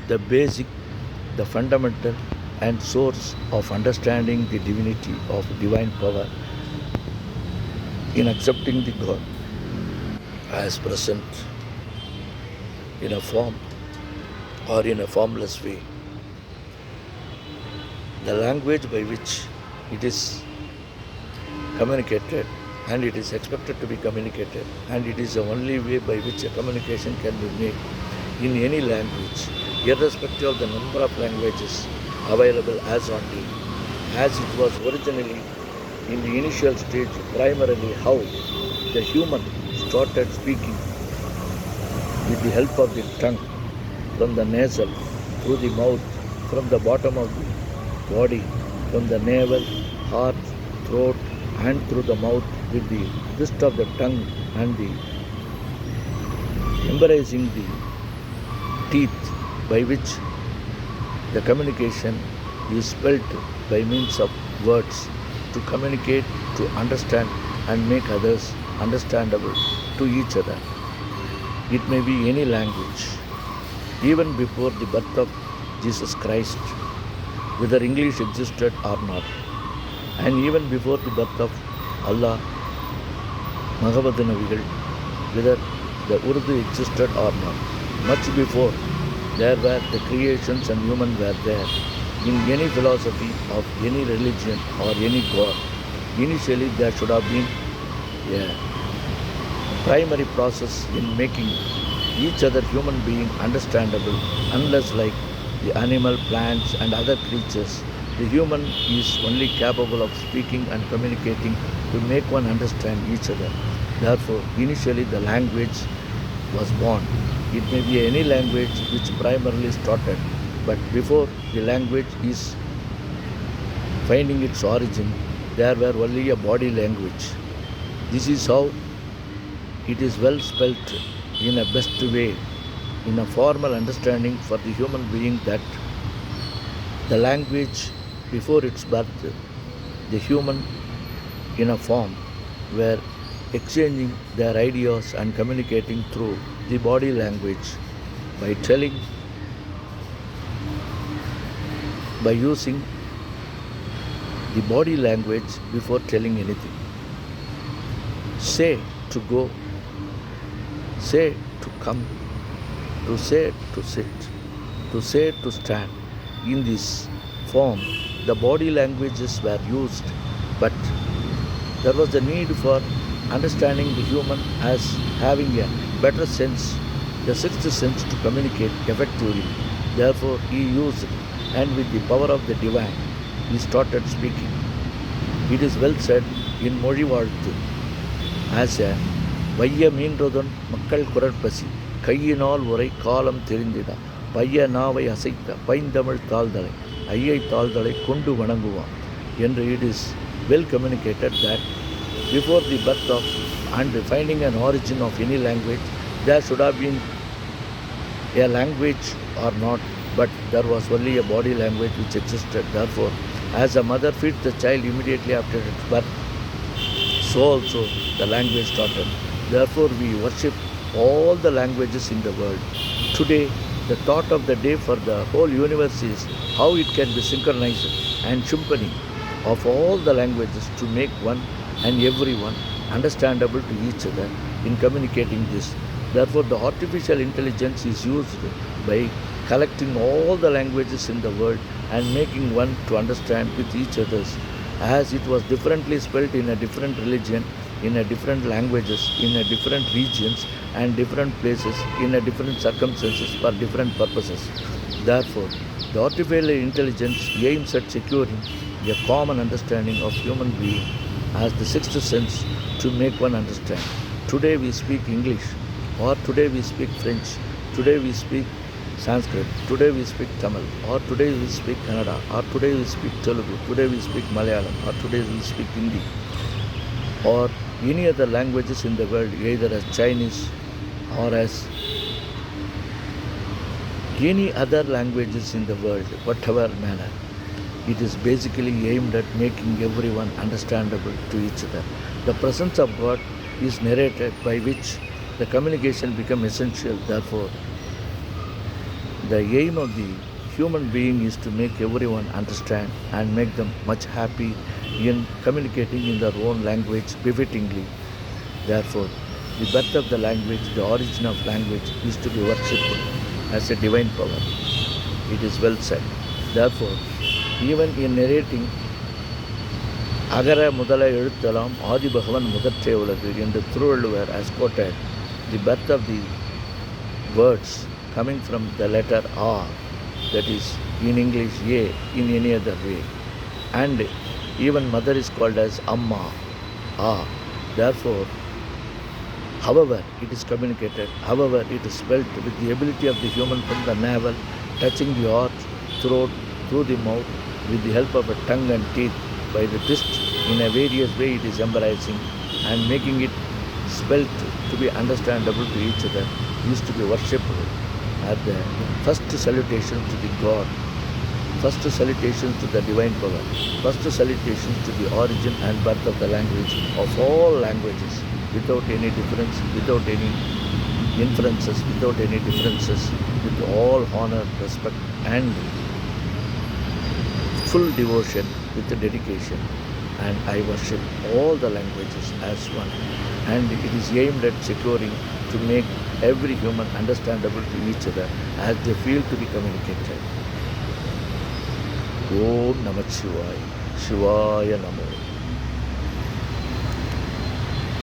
the basic, the fundamental and source of understanding the divinity of divine power in accepting the God as present in a form or in a formless way. The language by which it is communicated and it is expected to be communicated, and it is the only way by which a communication can be made in any language, irrespective of the number of languages available as on day, as it was originally in the initial stage, primarily how the human started speaking with the help of the tongue, from the nasal, through the mouth, from the bottom of the body, from the navel, heart, throat, and through the mouth with the twist of the tongue and the embracing the teeth, by which the communication is spelt by means of words to communicate, to understand and make others understandable to each other. It may be any language. Even before the birth of Jesus Christ, whether English existed or not, and even before the birth of Allah, Bhagavad Navigal, whether the Urdu existed or not, much before there were the creations and humans were there. In any philosophy of any religion or any god, initially there should have been a primary process in making each other human being understandable, unless like the animal, plants and other creatures, the human is only capable of speaking and communicating to make one understand each other. Therefore, initially the language was born. It may be any language which primarily started, but before the language is finding its origin, there were only a body language. This is how it is well spelt in a best way, in a formal understanding for the human being, that the language before its birth, the human in a form were exchanging their ideas and communicating through the body language by telling, by using the body language before telling anything. Say to go, say to come, to say to sit, to say to stand. In this form, the body languages were used, but there was the need for understanding the human as having a better sense, the sixth sense, to communicate effectively. Therefore, he used, and with the power of the divine, he started speaking. It is well said in Mozhi Vazhthu as a வைய மீன்றதொன் மக்கள் குரற்பசி கையினால் உரை காலம் தெரிந்திட பைய நாவை அசைத்த பைந்தமிழ் தாழ்தலை ஐயை தாழ்தலை கொண்டு வணங்குவான் என்று. It is well communicated that before the birth of and finding an origin of any language, there should have been a language or not, but there was only a body language which existed. Therefore, as a mother feeds the child immediately after its birth, so also the language started. Therefore, we worship all the languages in the world. Today, the thought of the day for the whole universe is how it can be synchronized and symphony of all the languages to make one and everyone understandable to each other in communicating this. Therefore, the artificial intelligence is used by collecting all the languages in the world and making one to understand with each other's, as it was differently spelled in a different religion, in a different languages, in a different regions and different places, in a different circumstances for different purposes. Therefore, the artificial intelligence aims at securing a common understanding of human being as the sixth sense to make one understand. Today we speak English, or today we speak French, today we speak Sanskrit, today we speak Tamil, or today we speak Kannada, or today we speak Telugu, today we speak Malayalam, or today we speak Hindi, or any other languages in the world, either as Chinese or as any other languages in the world, whatever manner. It is basically aimed at making everyone understandable to each other. The presence of God is narrated, by which the communication becomes essential. Therefore, The aim of the human being is to make everyone understand and make them much happy in communicating in their own language befittingly. Therefore, the birth of the language, the origin of language, is to be worshipped as a divine power. It is well said. Therefore, even in narrating அகர முதல எழுத்தலாம் ஆதி பகவன் முதற்றே உலகு என்று Thiruvalluvar has quoted the birth of the words coming from the letter R, that is in English A, in any other way. And even mother is called as Amma, Ah. Therefore, however it is communicated, however it is spelt with the ability of the human from the navel, touching the heart, throat, through the mouth, with the help of a tongue and teeth, by the twist in a various way it is embracing and making it spelt to be understandable to each other, is to be worshipped at the first salutation to the God, first salutation to the divine power, first salutation to the origin and birth of the language of all languages, without any difference, without any inferences, without any differences, with all honor, respect and full devotion, with the dedication. And I worship all the languages as one, and it is aimed at securing to make every human understandable to each other as they feel to be communicated. Om Namah Shivaya, Shivaya Namo.